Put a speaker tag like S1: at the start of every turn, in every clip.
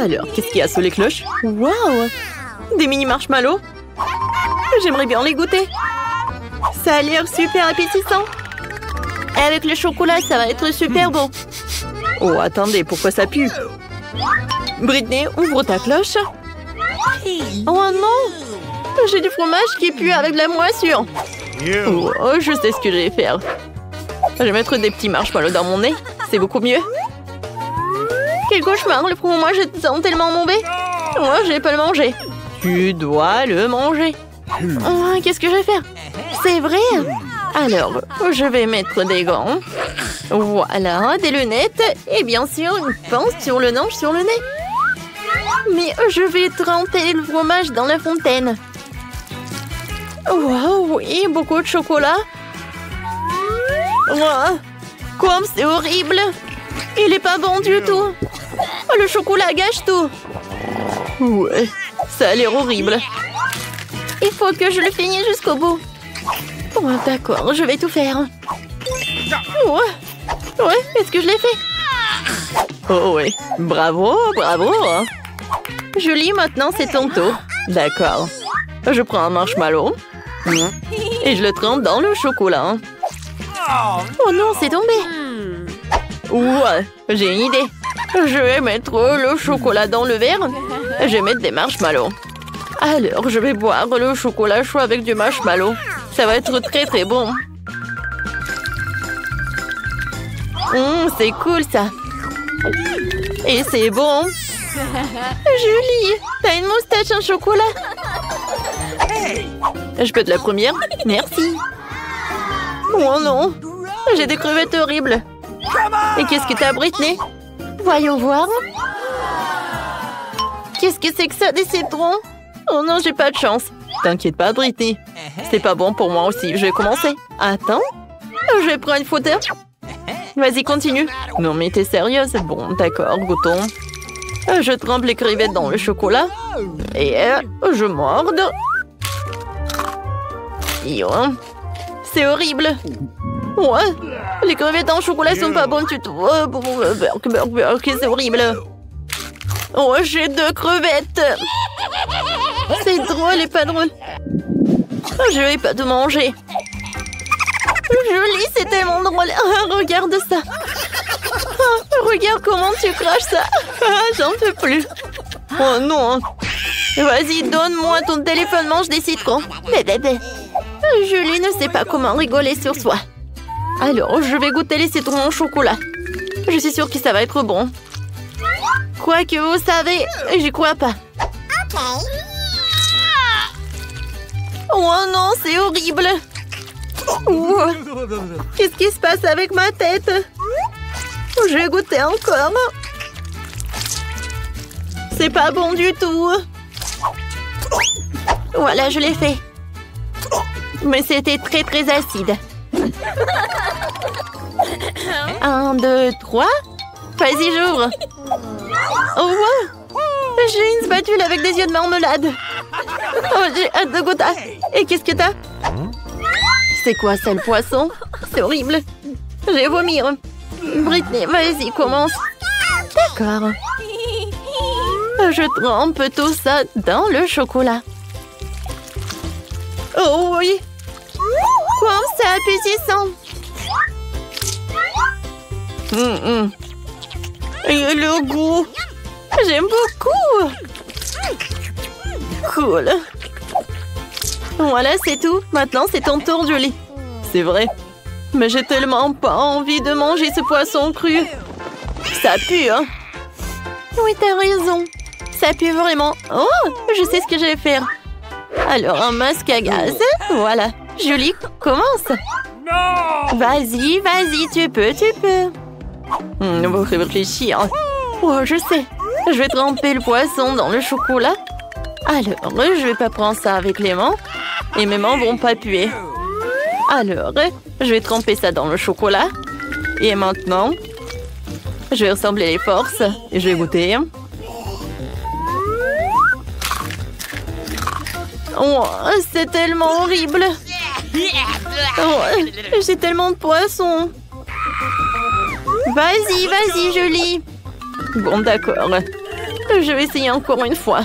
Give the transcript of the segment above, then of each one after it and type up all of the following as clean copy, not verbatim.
S1: Alors, qu'est-ce qu'il y a sous les cloches? Waouh! Des mini marshmallows? J'aimerais bien les goûter. Ça a l'air super appétissant. Avec le chocolat, ça va être super bon. Oh, attendez, pourquoi ça pue? Britney, ouvre ta cloche. Oh non! J'ai du fromage qui pue avec de la moisson. Oh, je sais ce que je vais faire. Je vais mettre des petits marshmallows dans mon nez. C'est beaucoup mieux. Quel cauchemar, le fromage est tellement mauvais. Moi, je vais pas le manger. Tu dois le manger. Oh, qu'est-ce que je vais faire? C'est vrai? Alors, je vais mettre des gants. Voilà, des lunettes. Et bien sûr, une pince sur le nez, sur le nez. Mais je vais tremper le fromage dans la fontaine. Waouh, oui, beaucoup de chocolat. Oh, comme c'est horrible. Il est pas bon du tout. Le chocolat gâche tout. Ouais, ça a l'air horrible. Il faut que je le finisse jusqu'au bout. Oh, d'accord, je vais tout faire. Ouais, est-ce que je l'ai fait? Oh oui, bravo, bravo. Julie, maintenant c'est ton tour. D'accord. Je prends un marshmallow et je le trempe dans le chocolat. Oh non, c'est tombé. Ouais, j'ai une idée. Je vais mettre le chocolat dans le verre. Je vais mettre des marshmallows. Alors, je vais boire le chocolat chaud avec du marshmallow. Ça va être très très bon. C'est cool ça. Et c'est bon. Julie, t'as une moustache en chocolat. Je peux être la première? Merci. Oh non, j'ai des crevettes horribles. Et qu'est-ce que t'as, Britney? Voyons voir. Qu'est-ce que c'est que ça, des citrons? Oh non, j'ai pas de chance. T'inquiète pas, Britney. C'est pas bon pour moi aussi. Je vais commencer. Attends. Je vais prendre une photo. Vas-y, continue. Non, mais t'es sérieuse? Bon, d'accord, goûtons. Je trempe les crevettes dans le chocolat. Et je morde. C'est horrible. Ouais. Les crevettes en chocolat sont pas bonnes du tout. C'est horrible. Oh, j'ai 2 crevettes. C'est drôle et pas drôle. Je vais pas te manger. Julie, c'est tellement drôle. Regarde ça. Regarde comment tu craches ça. J'en peux plus. Oh non. Vas-y, donne-moi ton téléphone, mange des citrons. Bébé. Julie ne sait pas comment rigoler sur soi. Alors, je vais goûter les citrons au chocolat. Je suis sûre que ça va être bon. Quoi que vous savez, j'y crois pas. Oh non, c'est horrible. Qu'est-ce qui se passe avec ma tête? Je vais goûter encore. C'est pas bon du tout. Voilà, je l'ai fait. Mais c'était très très acide. 1, 2, 3. Vas-y, j'ouvre. Oh, wow. J'ai une spatule avec des yeux de marmelade. Oh, j'ai hâte de goûter. Et qu'est-ce que t'as? C'est quoi ça, le poisson? C'est horrible. Je vais vomir. Britney, vas-y, commence. D'accord. Je trempe tout ça dans le chocolat. Oh oui. Quoi, c'est appétissant. Et le goût. J'aime beaucoup. Cool. Voilà, c'est tout. Maintenant, c'est ton tour, Julie. C'est vrai. Mais j'ai tellement pas envie de manger ce poisson cru. Ça pue, hein? Oui, t'as raison. Ça pue vraiment. Oh, je sais ce que je vais faire. Alors, un masque à gaz. Voilà. Julie, commence. Vas-y, vas-y, tu peux. On va réfléchir. Oh, je sais. Je vais tremper le poisson dans le chocolat. Alors, je vais pas prendre ça avec les mains. Et mes mains vont pas puer. Alors, je vais tremper ça dans le chocolat. Et maintenant, je vais rassembler les forces. Et je vais goûter. Oh, c'est tellement horrible. Oh, j'ai tellement de poissons. Vas-y, Julie. Bon, d'accord. Je vais essayer encore une fois.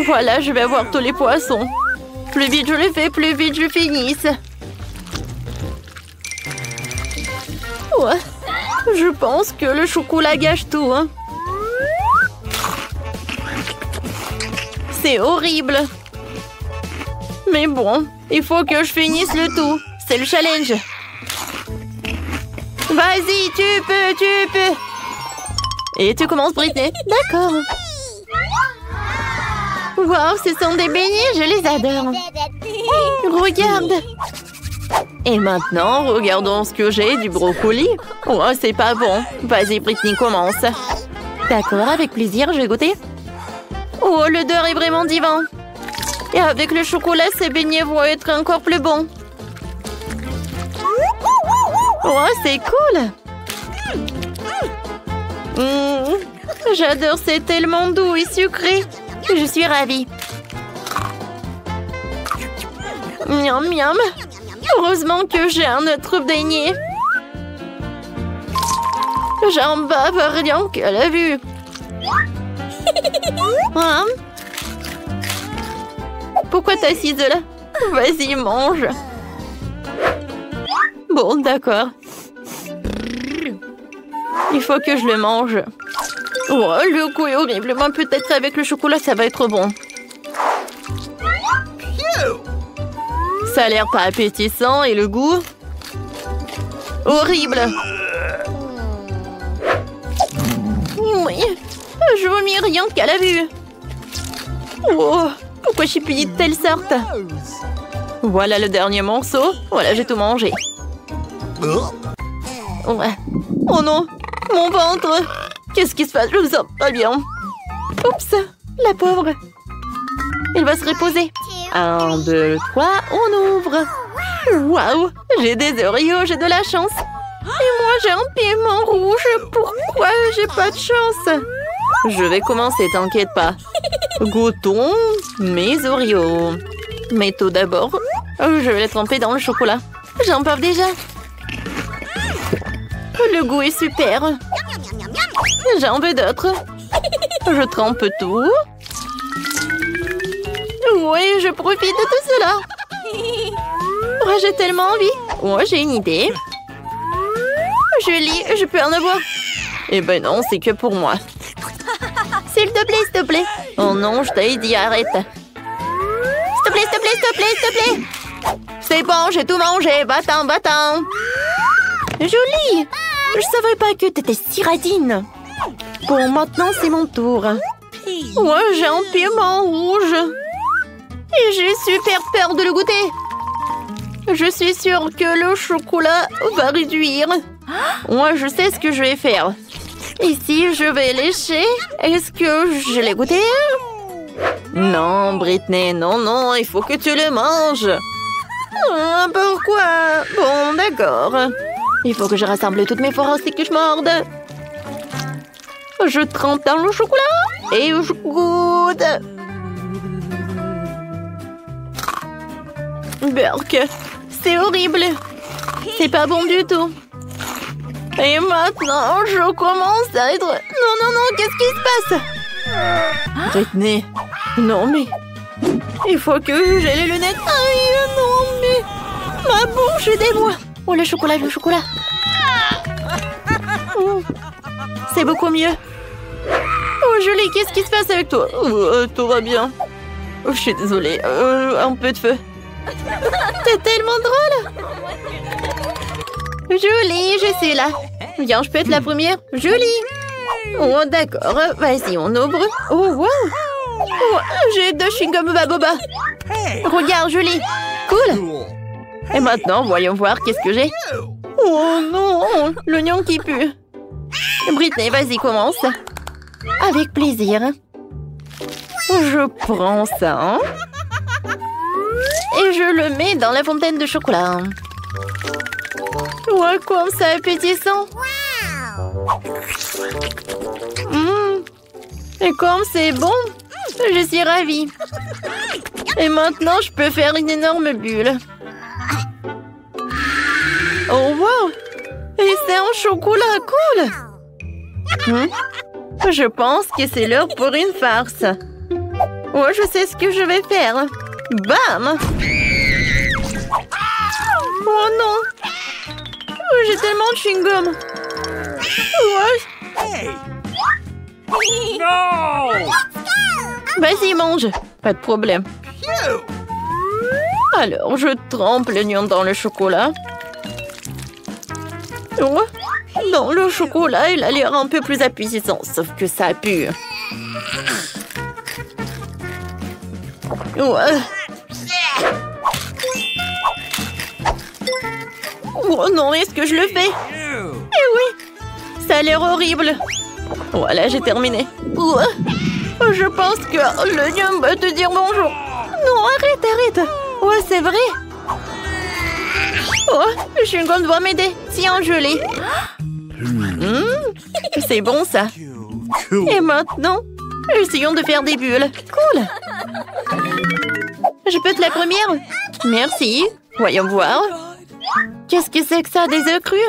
S1: Voilà, je vais avoir tous les poissons. Plus vite je le fais, plus vite je finisse. Ouais. Je pense que le chocolat gâche tout. Hein. C'est horrible. Mais bon, il faut que je finisse le tout. C'est le challenge. Vas-y, tu peux. Et tu commences, Britney. D'accord. Wow, ce sont des beignets, je les adore. Regarde. Et maintenant, regardons ce que j'ai, du brocoli. Oh, c'est pas bon. Vas-y, Britney, commence. D'accord, avec plaisir, je vais goûter. Oh, l'odeur est vraiment divin. Et avec le chocolat, ces beignets vont être encore plus bons. Oh, c'est cool. J'adore, c'est tellement doux et sucré. Je suis ravie. Miam, miam. Heureusement que j'ai un autre beignet. J'en bave rien qu'à la vue. Hein? Pourquoi t'es assise là? Vas-y, mange. Bon, d'accord. Il faut que je le mange. Oh, le goût est horrible. Moi, peut-être avec le chocolat, ça va être bon. Ça a l'air pas appétissant et le goût... horrible. Oui, je vomis rien qu'à la vue. Oh, pourquoi j'ai payé de telle sorte? Voilà le dernier morceau. Voilà, j'ai tout mangé. Ouais. Oh non, mon ventre. Qu'est-ce qui se passe? Je me sens pas bien. Oups, la pauvre. Il va se reposer. 1, 2, 3, on ouvre. Waouh, j'ai des Oreos, j'ai de la chance. Et moi, j'ai un piment rouge. Pourquoi j'ai pas de chance? Je vais commencer, t'inquiète pas. Goûtons mes Oreos. Mais tout d'abord, je vais les tremper dans le chocolat. J'en parle déjà. Le goût est super. J'en veux d'autres. Je trempe tout. Oui, je profite de tout cela. Oh, j'ai tellement envie. Oh, j'ai une idée. Julie, je peux en avoir? Eh ben non, c'est que pour moi. S'il te plaît, s'il te plaît. Oh non, je t'ai dit arrête. S'il te plaît, s'il te plaît, s'il te plaît, s'il te plaît. C'est bon, j'ai tout mangé. Va-t'en, va-t'en. Julie, je savais pas que t'étais si radine. Bon, maintenant, c'est mon tour. Moi, j'ai un piment rouge. Et j'ai super peur de le goûter. Je suis sûre que le chocolat va réduire. Moi, je sais ce que je vais faire. Ici, je vais lécher. Est-ce que je l'ai goûté? Non, Britney, non, non, il faut que tu le manges. Pourquoi? Bon, d'accord. Il faut que je rassemble toutes mes forces et que je morde. Je trempe dans le chocolat et je goûte. Burk, c'est horrible. C'est pas bon du tout. Et maintenant, je commence à être... Non, non, non, qu'est-ce qui se passe? Britney, non mais... Il faut que j'ai les lunettes. Aïe, non mais... Ma bouche est des bois. Oh, le chocolat, le chocolat. C'est beaucoup mieux. Oh, Julie, qu'est-ce qui se passe avec toi? Tout va bien. Oh, je suis désolée. Un peu de feu. C'est tellement drôle. Julie, je suis là. Viens, je peux être la première. Julie. Oh, d'accord. Vas-y, on ouvre. Oh, wow. Oh, j'ai 2 chewing-gums Baboba. Regarde, Julie. Cool. Et maintenant, voyons voir qu'est-ce que j'ai. Oh non, l'oignon qui pue. Britney, vas-y, commence. Avec plaisir. Je prends ça. Et je le mets dans la fontaine de chocolat. Ouais, comme ça appétissant. Et comme c'est bon, je suis ravie. Et maintenant, je peux faire une énorme bulle. Oh, wow! Et c'est un chocolat cool! Je pense que c'est l'heure pour une farce. Oh, je sais ce que je vais faire. Bam! Oh non! Oh, j'ai tellement de chewing-gum. Ouais.
S2: No!
S1: Vas-y, mange. Pas de problème. Alors, je trempe l'oignon dans le chocolat. Oh, dans le chocolat, il a l'air un peu plus appétissant, sauf que ça pue. Ouais. Oh non, est-ce que je le fais? Eh oui, ça a l'air horrible. Voilà, j'ai terminé. Ouais. Je pense que l'oignon va te dire bonjour. Non, arrête. Ouais, c'est vrai. Oh, le chewing-gum doit m'aider. Tiens, je l'ai. C'est bon, ça. Et maintenant, essayons de faire des bulles. Cool. Je peux être la première? Merci. Voyons voir. Qu'est-ce que c'est que ça, des œufs crus?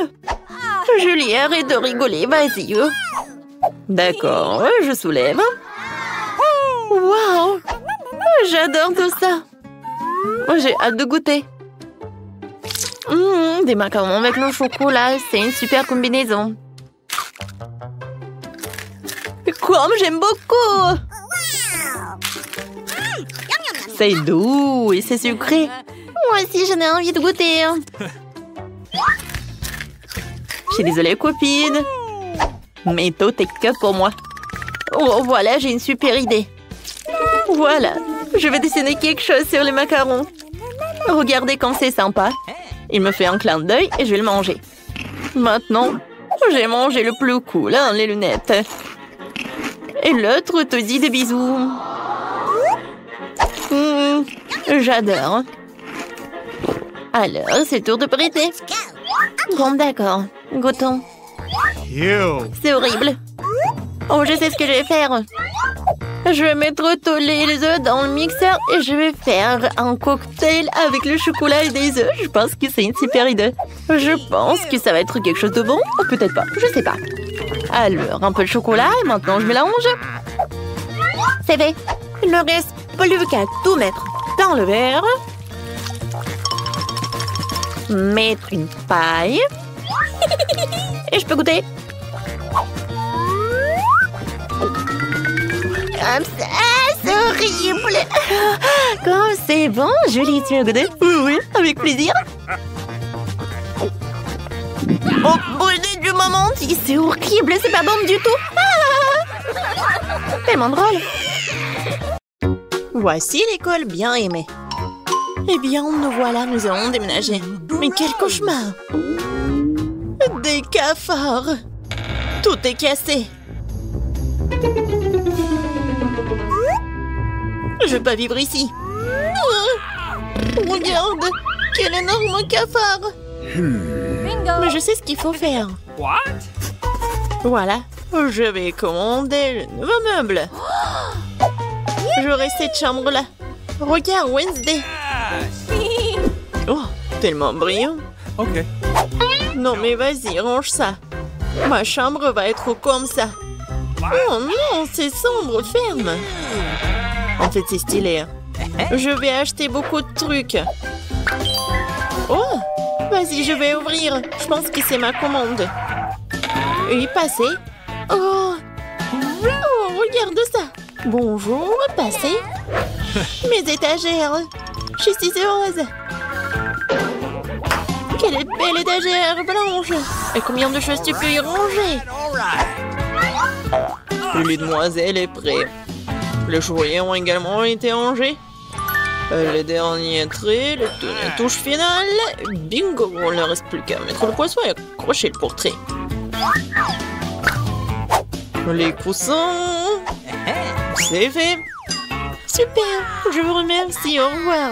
S1: Julie, arrête de rigoler, vas-y. D'accord, je soulève. Waouh! J'adore tout ça. J'ai hâte de goûter. Des macarons avec le chocolat, c'est une super combinaison. Comme j'aime beaucoup! C'est doux et c'est sucré. Moi aussi, j'en ai envie de goûter. Je suis désolée, copine. Mais tout est que pour moi. Oh, voilà, j'ai une super idée. Voilà, je vais dessiner quelque chose sur les macarons. Regardez comme c'est sympa. Il me fait un clin d'œil et je vais le manger. Maintenant, j'ai mangé le plus cool, hein, les lunettes. Et l'autre te dit des bisous. J'adore. Alors, c'est tour de prêter. Bon, d'accord. Goûtons. C'est horrible. Oh, je sais ce que je vais faire. Je vais mettre tous les œufs dans le mixeur et je vais faire un cocktail avec le chocolat et des œufs. Je pense que c'est une super idée. Je pense que ça va être quelque chose de bon ou peut-être pas. Je sais pas. Alors, un peu de chocolat et maintenant je mélange. C'est fait. Il ne reste plus qu'à tout mettre dans le verre. Mettre une paille. Et je peux goûter. C'est horrible. Comme c'est bon, Julie, tu veux goûter? Oui, avec plaisir. Oh, brûlé du moment entier, c'est horrible, c'est pas bon du tout. Tellement drôle. Voici l'école bien aimée. Eh bien, nous voilà, nous allons déménager. Mais quel cauchemar! Des cafards! Tout est cassé. Je vais pas vivre ici. Regarde, quel énorme cafard! Mais je sais ce qu'il faut faire.
S2: What?
S1: Voilà, je vais commander le nouveau meuble. J'aurai cette chambre-là. Regarde, Wednesday. Oh, tellement brillant.
S2: Ok.
S1: Non, mais vas-y, range ça. Ma chambre va être comme ça. Oh non, c'est sombre, ferme. En fait, c'est stylé. Je vais acheter beaucoup de trucs. Oh, vas-y, je vais ouvrir. Je pense que c'est ma commande. Oui, passez. Oh, regarde ça. Bonjour, passez. Mes étagères. Je suis si heureuse. Quelle belle étagère blanche. Et combien de choses tu peux y ranger? Le lit de demoiselle est prêt. Les jouets ont également été rangés. Les derniers traits, les touches finales. Bingo, il ne reste plus qu'à mettre le poisson et accrocher le portrait. Les coussins. C'est fait. Super, je vous remercie, au revoir.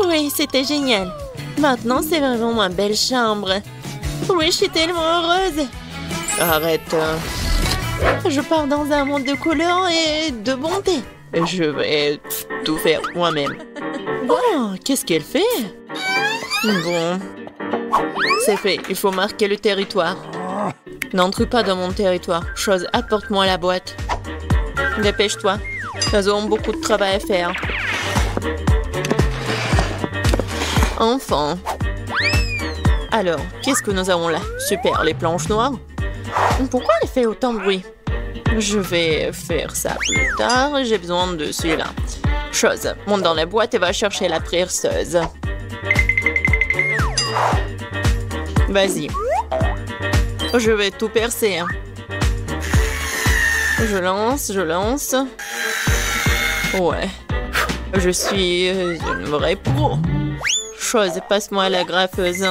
S1: Oui, c'était génial. Maintenant, c'est vraiment ma belle chambre. Oui, je suis tellement heureuse. Arrête. Je pars dans un monde de couleurs et de bonté. Je vais tout faire moi-même. Oh, qu'est-ce qu'elle fait? Bon, c'est fait. Il faut marquer le territoire. N'entre pas dans mon territoire. Chose, apporte-moi la boîte. Dépêche-toi. Nous avons beaucoup de travail à faire. Enfin. Alors, qu'est-ce que nous avons là? Super, les planches noires. Pourquoi elle fait autant de bruit? Je vais faire ça plus tard. J'ai besoin de celui-là. Chose, monte dans la boîte et va chercher la perceuse. Vas-y. Je vais tout percer. Je lance. Ouais. Je suis une vraie pro. Chose, passe-moi la graffeuse.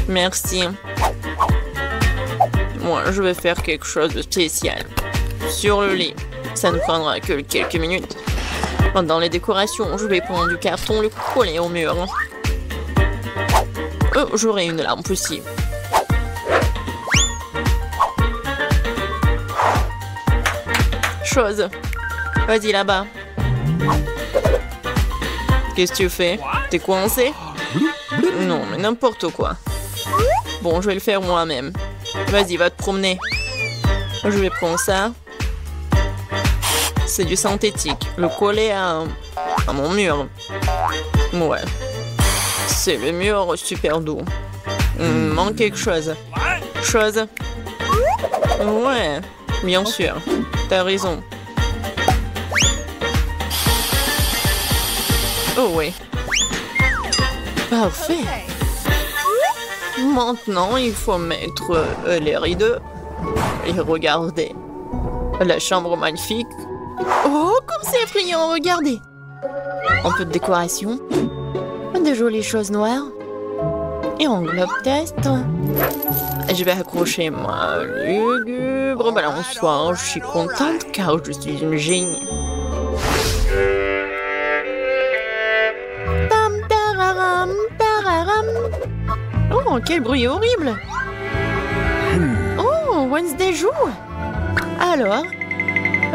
S1: Merci. Moi, je vais faire quelque chose de spécial. Sur le lit. Ça ne prendra que quelques minutes. Dans les décorations, je vais prendre du carton, le coller au mur. Oh, j'aurai une lampe aussi. Chose. Vas-y là-bas. Qu'est-ce que tu fais? T'es coincé? Non, mais n'importe quoi. Bon, je vais le faire moi-même. Vas-y, va te promener. Je vais prendre ça. C'est du synthétique. Le coller à mon mur. Ouais. C'est le mur super doux. Il me manque quelque chose. Chose. Ouais, bien sûr. T'as raison. Oh oui. Parfait. Maintenant, il faut mettre les rideaux. Et regardez. La chambre magnifique. Oh, comme c'est effrayant, regardez. Un peu de décoration. De jolies choses noires. Et un globe test. Je vais accrocher ma lugubre balançoire. Je suis contente car je suis une génie. Tam tararam, tararam. Oh, quel bruit horrible. Oh, Wednesday joue. Alors,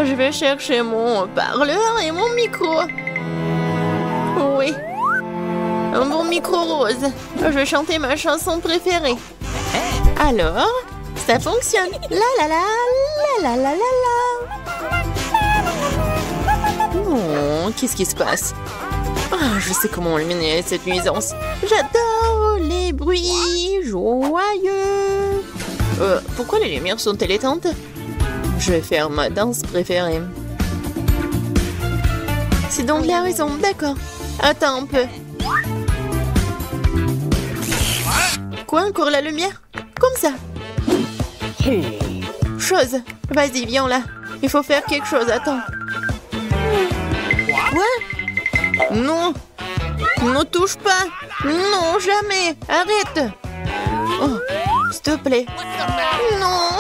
S1: je vais chercher mon parleur et mon micro. Oui. Un bon micro rose. Je vais chanter ma chanson préférée. Alors, ça fonctionne. La la la, la la la la la. Oh, qu'est-ce qui se passe? Ah, je sais comment éliminer cette nuisance. J'adore les bruits joyeux. Pourquoi les lumières sont-elles éteintes? Je vais faire ma danse préférée. C'est donc la raison, d'accord. Attends un peu. Quoi, encore la lumière? Comme ça. Chose. Vas-y, viens là. Il faut faire quelque chose, attends. Quoi? Non. Ne touche pas. Non, jamais. Arrête. Oh, s'il te plaît. Non.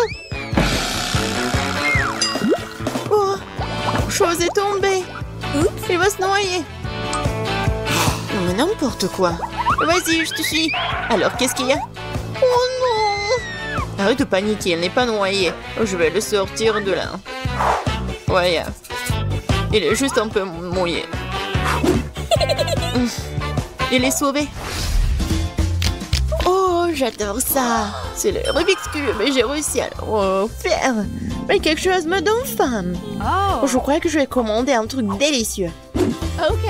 S1: Oh, Chose est tombée. Il va se noyer. Non, mais n'importe quoi. Vas-y, je te suis. Alors, qu'est-ce qu'il y a? Oh non! Arrête de paniquer, elle n'est pas noyée. Je vais le sortir de là. Ouais, il est juste un peu mouillé. Il est sauvé. Oh, j'adore ça. C'est le Rubik's Cube et j'ai réussi à le faire. Mais quelque chose me donne faim. Oh. Je crois que je vais commander un truc délicieux. Ok.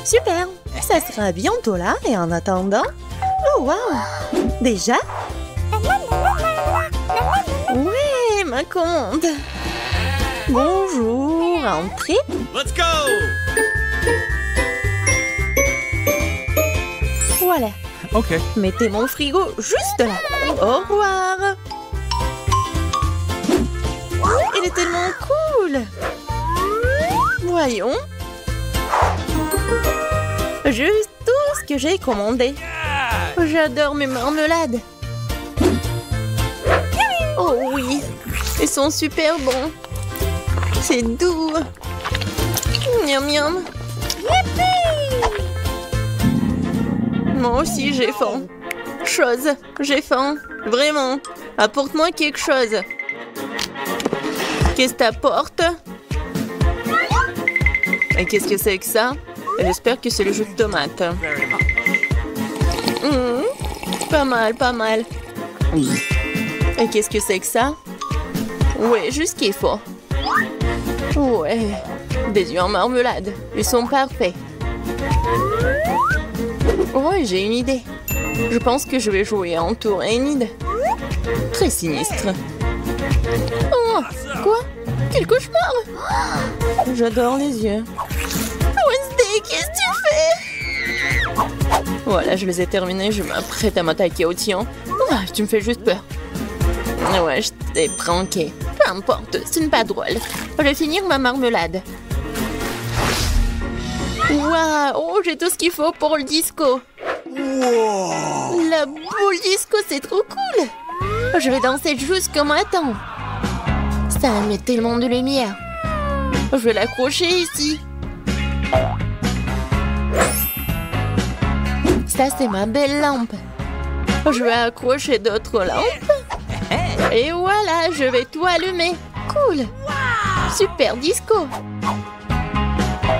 S1: Super. Ça sera bientôt là et en attendant... Oh, wow. Déjà? Ouais, ma commande. Bonjour, entrez.
S2: Let's go!
S1: Voilà.
S2: Ok.
S1: Mettez mon frigo juste là. Au revoir. Il est tellement cool. Voyons. Juste tout ce que j'ai commandé. J'adore mes marmelades. Oh oui, ils sont super bons. C'est doux. Miam miam. Moi aussi j'ai faim. Chose, j'ai faim. Vraiment. Apporte-moi quelque chose. Qu'est-ce que t'apportes? Et qu'est-ce que c'est que ça? J'espère que c'est le jus de tomate. Pas mal, pas mal. Et qu'est-ce que c'est que ça? Ouais, juste ce qu'il faut. Ouais, des œufs en marmelade. Ils sont parfaits. Ouais, j'ai une idée. Je pense que je vais jouer en tour Enid. Très sinistre. Oh, quoi? Quel cauchemar! J'adore les yeux. Wednesday, qu'est-ce que tu fais? Voilà, je les ai terminés. Je m'apprête à m'attaquer au tien. Oh, tu me fais juste peur. Ouais, je t'ai pranké. Peu importe, ce n'est pas drôle. Je vais finir ma marmelade. Waouh, oh, j'ai tout ce qu'il faut pour le disco. Wow. La boule disco, c'est trop cool. Je vais danser jusqu'au matin. Ça met tellement de lumière. Je vais l'accrocher ici. Ça, c'est ma belle lampe. Je vais accrocher d'autres lampes. Et voilà, je vais tout allumer. Cool. Super disco.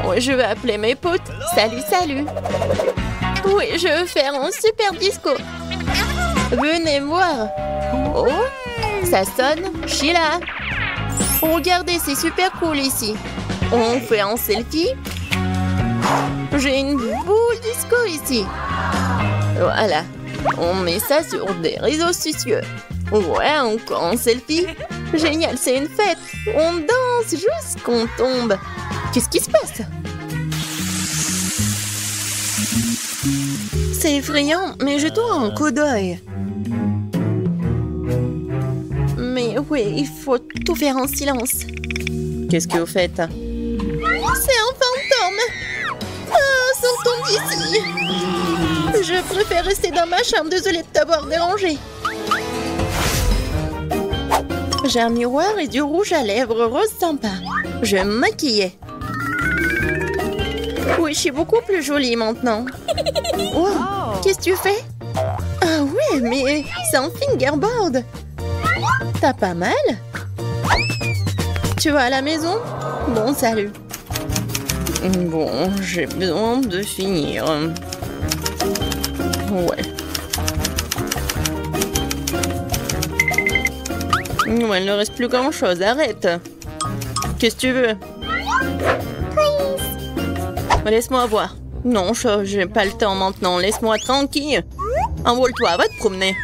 S1: Oui, je vais appeler mes potes. Salut, salut. Oui, je veux faire un super disco. Venez voir. Oh, ça sonne. Sheila. Regardez, c'est super cool ici. On fait un selfie. J'ai une boule disco ici. Voilà. On met ça sur des réseaux sociaux. Ouais, encore un selfie. Génial, c'est une fête. On danse jusqu'on tombe. Qu'est-ce qui se passe? C'est effrayant, mais jetons un coup d'œil. Mais oui, il faut tout faire en silence. Qu'est-ce que vous faites? C'est un fantôme. Ah, sortons d'ici. Je préfère rester dans ma chambre. Désolée de t'avoir dérangé. J'ai un miroir et du rouge à lèvres rose sympa. Je vais me maquiller. Oui, je suis beaucoup plus jolie maintenant. Wow, qu'est-ce que tu fais? Ah ouais, mais c'est un fingerboard. T'as pas mal? Tu vas à la maison? Bon, salut. Bon, j'ai besoin de finir. Ouais. Ouais, il ne reste plus grand-chose. Arrête. Qu'est-ce que tu veux? Laisse-moi voir. Non, j'ai pas le temps maintenant. Laisse-moi tranquille. Envole-toi, va te promener.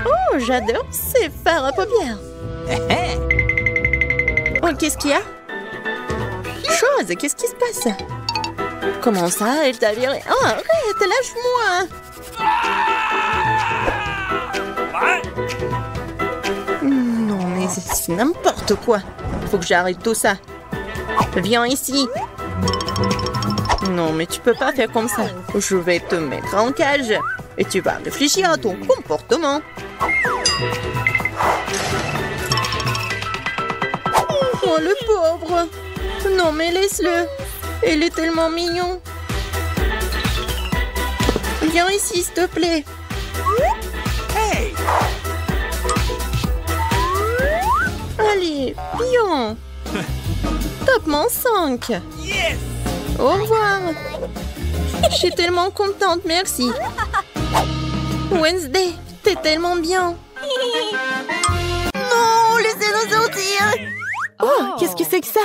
S1: Oh, j'adore ces fards à paupières. Oh, qu'est-ce qu'il y a? Chose, qu'est-ce qui se passe? Comment ça? Elle t'a viré? Oh, arrête, lâche-moi. Non, mais c'est n'importe quoi. Faut que j'arrête tout ça. Viens ici. Non, mais tu peux pas faire comme ça. Je vais te mettre en cage. Et tu vas réfléchir à ton comportement. Oh, le pauvre. Non, mais laisse-le. Il est tellement mignon. Viens ici, s'il te plaît. Hey! Allez, viens. Top-moi 5. Yes! Au revoir. Je suis tellement contente, merci. Wednesday, t'es tellement bien. Non, laissez-nous sortir. Oh, qu'est-ce que c'est que ça?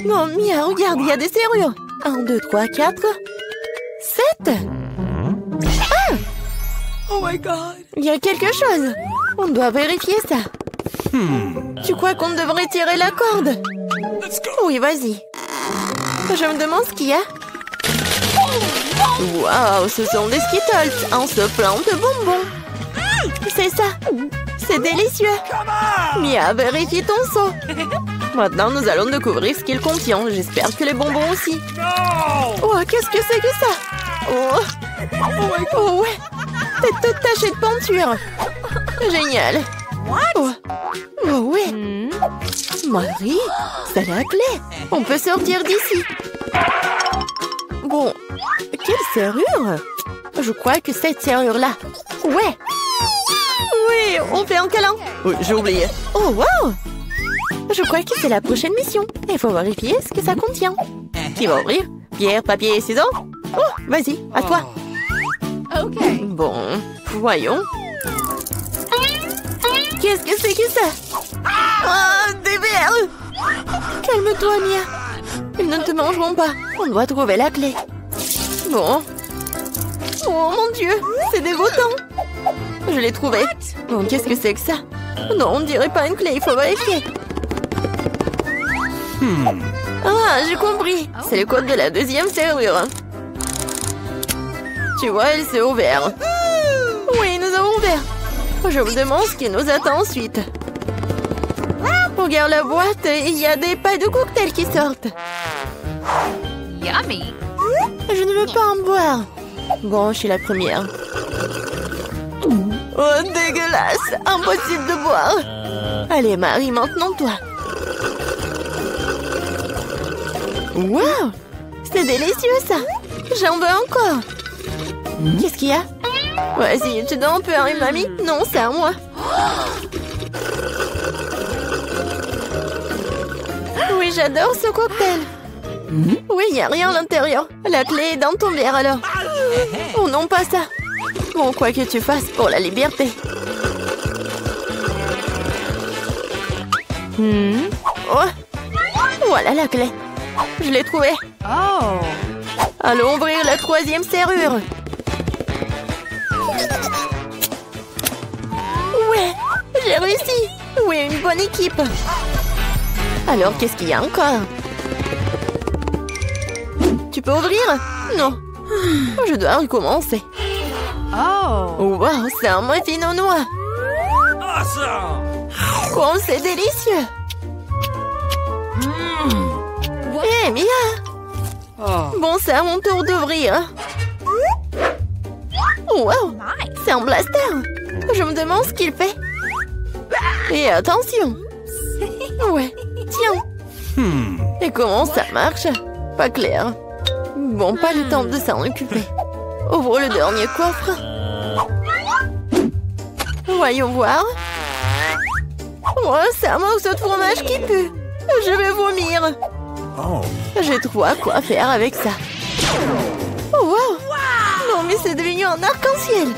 S1: Non, Mia, regarde, il y a des serrures. 1, 2, 3, 4, 7. Ah! Oh my God! Il y a quelque chose. On doit vérifier ça. Tu crois qu'on devrait tirer la corde? Oui, vas-y. Je me demande ce qu'il y a. Waouh, ce sont des Skittles. On se plante de bonbons. C'est ça. C'est délicieux. Mia, vérifie ton seau. Maintenant, nous allons découvrir ce qu'il contient. J'espère que les bonbons aussi. Oh, qu'est-ce que c'est que ça? Oh ouais. T'es toute tachée de peinture. Génial. Oh ouais. Marie, c'est la clé. On peut sortir d'ici. Bon, quelle serrure? Je crois que cette serrure-là. Ouais. Oui, on fait un câlin. Oui, j'ai oublié. Oh, wow. Je crois que c'est la prochaine mission. Il faut vérifier ce que ça contient. Qui va ouvrir? Pierre, papier et ciseaux? Oh, vas-y, à toi. Bon, voyons. Qu'est-ce que c'est que ça? Oh, des verres! Calme-toi, Mia. Ils ne te mangeront pas. On doit trouver la clé. Bon. Oh mon Dieu, c'est dégoûtant. Je l'ai trouvé. Bon, qu'est-ce que c'est que ça? Non, on dirait pas une clé, il faut vérifier. Ah, j'ai compris. C'est le code de la deuxième serrure. Tu vois, elle s'est ouverte. Oui, nous avons ouvert. Je me demande ce qui nous attend ensuite. Regarde la boîte, il y a des pailles de cocktail qui sortent.
S2: Yummy.
S1: Je ne veux pas en boire. Bon, je suis la première. Oh, dégueulasse! Impossible de boire. Allez, Marie, maintenant toi. Wow! C'est délicieux, ça. J'en veux encore. Qu'est-ce qu'il y a? Vas-y, tu donnes un peu, hein, mamie? Non, c'est à moi. Oui, j'adore ce cocktail. Oui, il n'y a rien à l'intérieur. La clé est dans ton verre, alors. Oh non, pas ça. Bon, quoi que tu fasses pour la liberté. Oh, voilà la clé. Je l'ai trouvée.
S2: Oh.
S1: Allons ouvrir la troisième serrure. Ouais, j'ai réussi. Oui, une bonne équipe. Alors, qu'est-ce qu'il y a encore? Tu peux ouvrir? Non. Je dois recommencer.
S2: Oh.
S1: Wow, c'est un muffin au noix.
S3: Awesome!
S1: Oh, c'est délicieux. Hé, Mia. Bon, c'est à mon tour d'ouvrir. Wow, c'est un blaster. Je me demande ce qu'il fait. Et attention. Ouais, tiens. Et comment ça marche? Pas clair. Bon, pas le temps de s'en occuper. Ouvre le dernier coffre. Voyons voir. Oh, c'est un morceau de fromage qui pue. Je vais vomir. J'ai trop à quoi faire avec ça. Oh, wow. Non, mais c'est devenu un arc-en-ciel.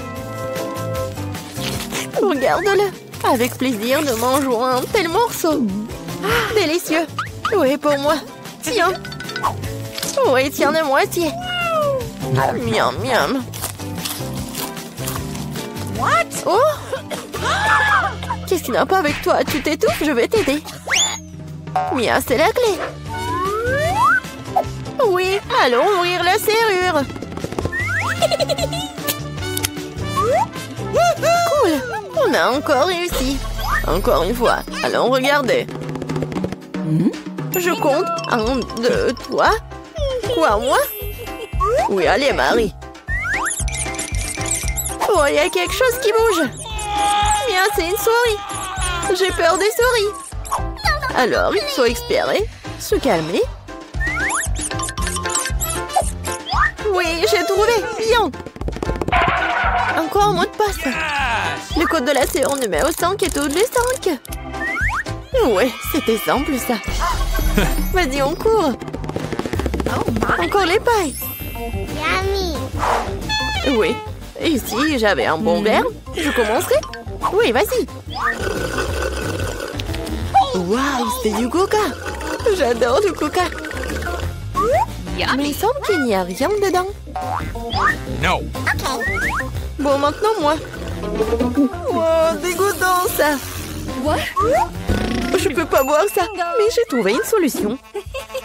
S1: Regarde-le. Avec plaisir, nous mangeons un tel morceau. Délicieux. Oui, pour moi. Tiens. Oui, tiens de moitié. Miam, miam. Oh! Qu'est-ce qui n'a pas avec toi? Tu t'étouffes, je vais t'aider. Mia, c'est la clé. Oui, allons ouvrir la serrure. Cool. On a encore réussi. Encore une fois. Allons regarder. Je compte. 1, 2, 3. Quoi, moi? Oui, allez, Marie. Oh, il y a quelque chose qui bouge. Bien, c'est une souris. J'ai peur des souris. Alors, il faut espérer. Se calmer. Oui, j'ai trouvé. Bien. Encore un mot de passe. Le code de la serrure numéro 5 est tous les 5. Ouais, c'était simple, ça. Vas-y, on court. Encore les pailles. Oui. Et si j'avais un bon verre, je commencerai. Oui, vas-y. Waouh, c'est du coca. J'adore le coca. Mais il semble qu'il n'y a rien dedans.
S3: No.
S1: Bon, maintenant, moi. Oh, dégoûtant, ça. Je peux pas boire ça. Mais j'ai trouvé une solution.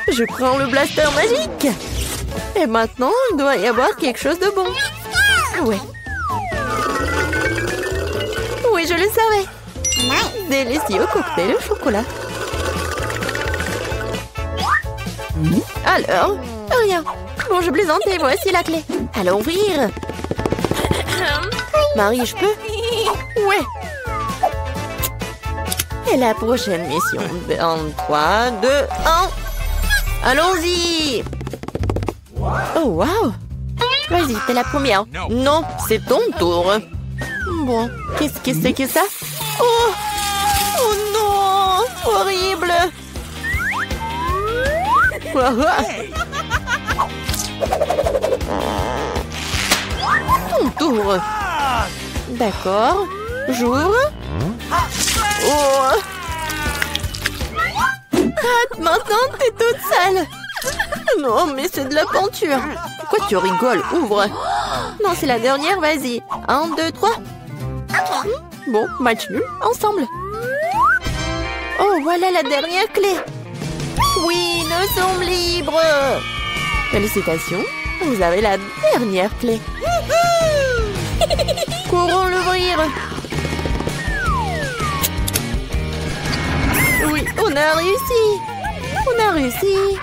S1: Je prends le blaster magique. Et maintenant, il doit y avoir quelque chose de bon. Ouais. Oui, je le savais. Délicieux cocktail au chocolat. Alors, rien. Bon, je plaisantais, voici la clé. Allons ouvrir. Marie, je peux? Ouais. Et la prochaine mission. En 3, 2, 1. Allons-y. Oh, wow. Vas-y, t'es la première. Non, c'est ton tour. Bon, qu'est-ce que c'est que ça? Oh! Oh non! Horrible! mon tour. D'accord. J'ouvre. Oh. Ah, maintenant, t'es toute sale. Non, mais c'est de la peinture. Pourquoi tu rigoles? Ouvre. Non, c'est la dernière, vas-y. 1, 2, 3. Bon, match nul, ensemble. Oh, voilà la dernière clé. Oui, nous sommes libres. Félicitations, vous avez la dernière clé. Courons l'ouvrir. Oui, on a réussi. On a réussi.